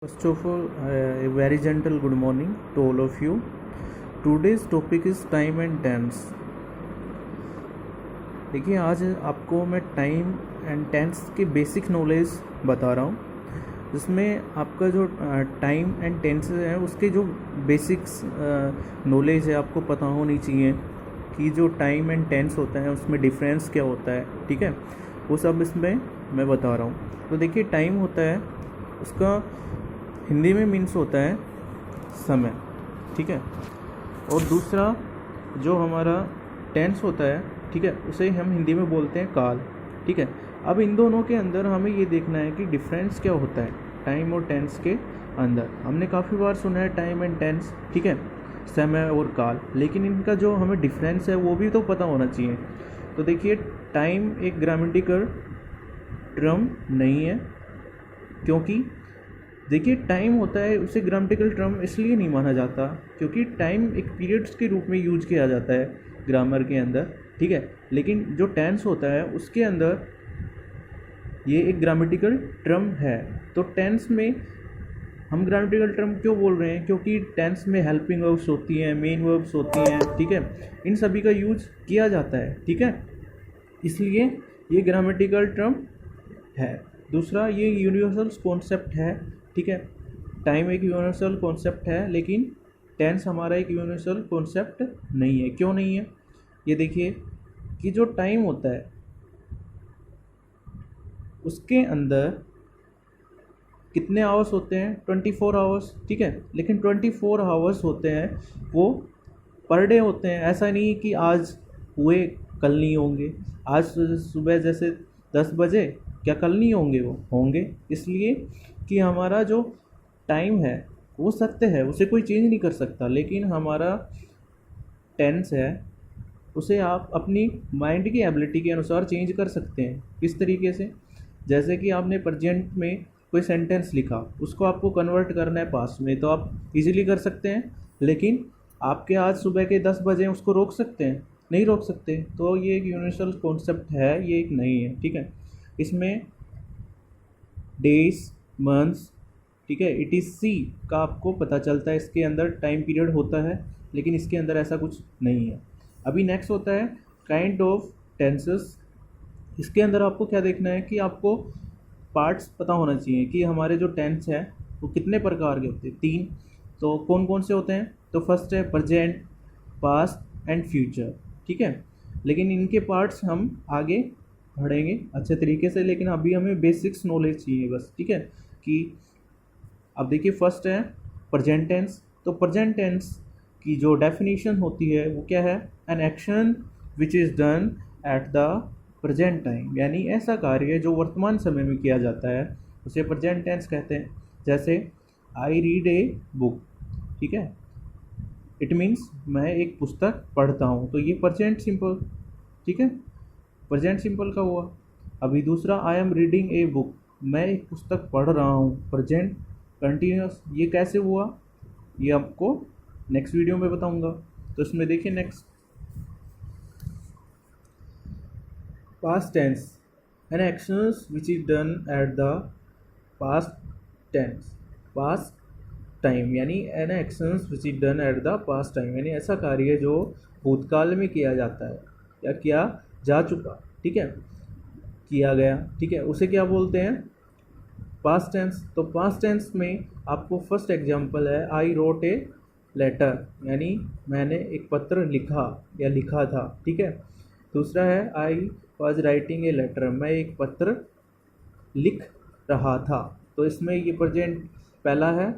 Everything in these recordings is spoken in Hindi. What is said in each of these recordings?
First of all, a very gentle good morning to all of you. Today's topic is time and tense. देखिए, आज आपको मैं टाइम एंड टेंस की बेसिक नॉलेज बता रहा हूँ, जिसमें आपका जो टाइम एंड टेंस है उसके जो बेसिक्स नॉलेज है आपको पता होनी चाहिए कि जो टाइम एंड टेंस होता है उसमें डिफरेंस क्या होता है, ठीक है। वो सब इसमें मैं बता रहा हूँ। तो देखिए, टाइम होता है, उसका हिंदी में मीन्स होता है समय, ठीक है। और दूसरा जो हमारा टेंस होता है, ठीक है, उसे हम हिंदी में बोलते हैं काल, ठीक है। अब इन दोनों के अंदर हमें ये देखना है कि डिफरेंस क्या होता है टाइम और टेंस के अंदर। हमने काफ़ी बार सुना है टाइम एंड टेंस, ठीक है, समय और काल, लेकिन इनका जो हमें डिफरेंस है वो भी तो पता होना चाहिए। तो देखिए, टाइम एक ग्रामेटिकल टर्म नहीं है, क्योंकि देखिए टाइम होता है उसे ग्रामेटिकल टर्म इसलिए नहीं माना जाता क्योंकि टाइम एक पीरियड्स के रूप में यूज किया जाता है ग्रामर के अंदर, ठीक है। लेकिन जो टेंस होता है उसके अंदर ये एक ग्रामेटिकल टर्म है। तो टेंस में हम ग्रामेटिकल टर्म क्यों बोल रहे हैं? क्योंकि टेंस में हेल्पिंग वर्ब्स होती हैं, मेन वर्ब्स होती हैं, ठीक है, इन सभी का यूज किया जाता है, ठीक है, इसलिए ये ग्रामेटिकल टर्म है। दूसरा, ये यूनिवर्सल कॉन्सेप्ट है, ठीक है। टाइम एक यूनिवर्सल कॉन्सेप्ट है, लेकिन टेंस हमारा एक यूनिवर्सल कॉन्सेप्ट नहीं है। क्यों नहीं है? ये देखिए कि जो टाइम होता है उसके अंदर कितने आवर्स होते हैं? 24 आवर्स, ठीक है। लेकिन 24 आवर्स होते हैं वो पर डे होते हैं। ऐसा नहीं कि आज हुए कल नहीं होंगे। आज सुबह जैसे 10 बजे, क्या कल नहीं होंगे? वो होंगे, इसलिए कि हमारा जो टाइम है वो सत्य है, उसे कोई चेंज नहीं कर सकता। लेकिन हमारा टेंस है, उसे आप अपनी माइंड की एबिलिटी के अनुसार चेंज कर सकते हैं। किस तरीके से? जैसे कि आपने प्रेजेंट में कोई सेंटेंस लिखा, उसको आपको कन्वर्ट करना है पास्ट में, तो आप इजीली कर सकते हैं। लेकिन आपके आज सुबह के 10 बजे उसको रोक सकते हैं? नहीं रोक सकते। तो ये एक यूनिवर्सल कॉन्सेप्ट है, ये एक नहीं है, ठीक है। इसमें डेज, मंथ्स, ठीक है, ETC का आपको पता चलता है, इसके अंदर टाइम पीरियड होता है, लेकिन इसके अंदर ऐसा कुछ नहीं है। अभी नेक्स्ट होता है काइंड ऑफ टेंसेस। इसके अंदर आपको क्या देखना है कि आपको पार्ट्स पता होना चाहिए कि हमारे जो टेंस है वो कितने प्रकार के होते हैं। 3। तो कौन कौन से होते हैं? तो फर्स्ट है प्रेजेंट, पास्ट एंड फ्यूचर, ठीक है। लेकिन इनके पार्ट्स हम आगे पढ़ेंगे अच्छे तरीके से, लेकिन अभी हमें बेसिक्स नॉलेज चाहिए बस, ठीक है। कि अब देखिए, फर्स्ट है प्रेजेंट टेंस। तो प्रेजेंट टेंस की जो डेफिनेशन होती है वो क्या है? An action which is done at the present time, यानी ऐसा कार्य जो वर्तमान समय में किया जाता है उसे प्रेजेंट टेंस कहते हैं। जैसे आई रीड ए बुक, ठीक है, इट मीन्स मैं एक पुस्तक पढ़ता हूँ, तो ये प्रेजेंट सिंपल, ठीक है, प्रेजेंट सिंपल का हुआ। अभी दूसरा, I am reading a book, मैं एक पुस्तक पढ़ रहा हूँ, प्रेजेंट कंटिन्यूस। ये कैसे हुआ, ये आपको नेक्स्ट वीडियो में बताऊंगा। तो इसमें देखिए next, past tense, an actions which is done at the past tense, past time, यानी an actions which is done at the past time, यानी ऐसा कार्य जो भूतकाल में किया जाता है या किया जा चुका, ठीक है, किया गया, ठीक है, उसे क्या बोलते हैं? Past tense. तो पास्ट टेंस में आपको फर्स्ट एग्जांपल है आई रोट ए लेटर, यानी मैंने एक पत्र लिखा या लिखा था, ठीक है। दूसरा है I was writing a letter, मैं एक पत्र लिख रहा था। तो इसमें ये प्रेजेंट पहला है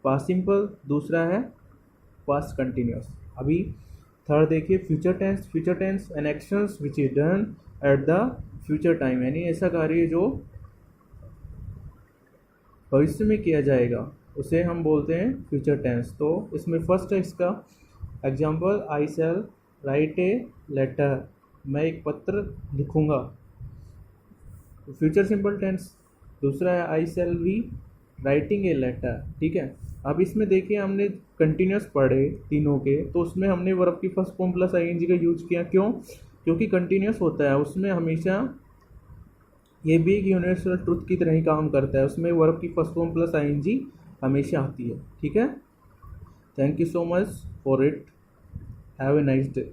पास्ट सिंपल, दूसरा है पास्ट कंटिन्यूस। अभी थर्ड देखिए, future tense. Future tense an actions which is done at the future time, यानी ऐसा कार्य जो भविष्य में किया जाएगा उसे हम बोलते हैं फ्यूचर टेंस। तो इसमें फर्स्ट है इसका example, I shall write a letter, मैं एक पत्र लिखूंगा, फ्यूचर सिंपल टेंस। दूसरा है I shall be writing a letter, ठीक है। अब इसमें देखिए, हमने कंटिन्यूस पढ़े तीनों के, तो उसमें हमने वर्ब की फर्स्ट फॉर्म प्लस ING का यूज किया। क्यों? क्योंकि कंटिन्यूस होता है, उसमें हमेशा ये भी एक यूनिवर्सल ट्रुथ की तरह ही काम करता है, उसमें वर्ब की फर्स्ट फॉर्म प्लस आईएनजी हमेशा आती है। ठीक है, thank you so much for it, have a nice day.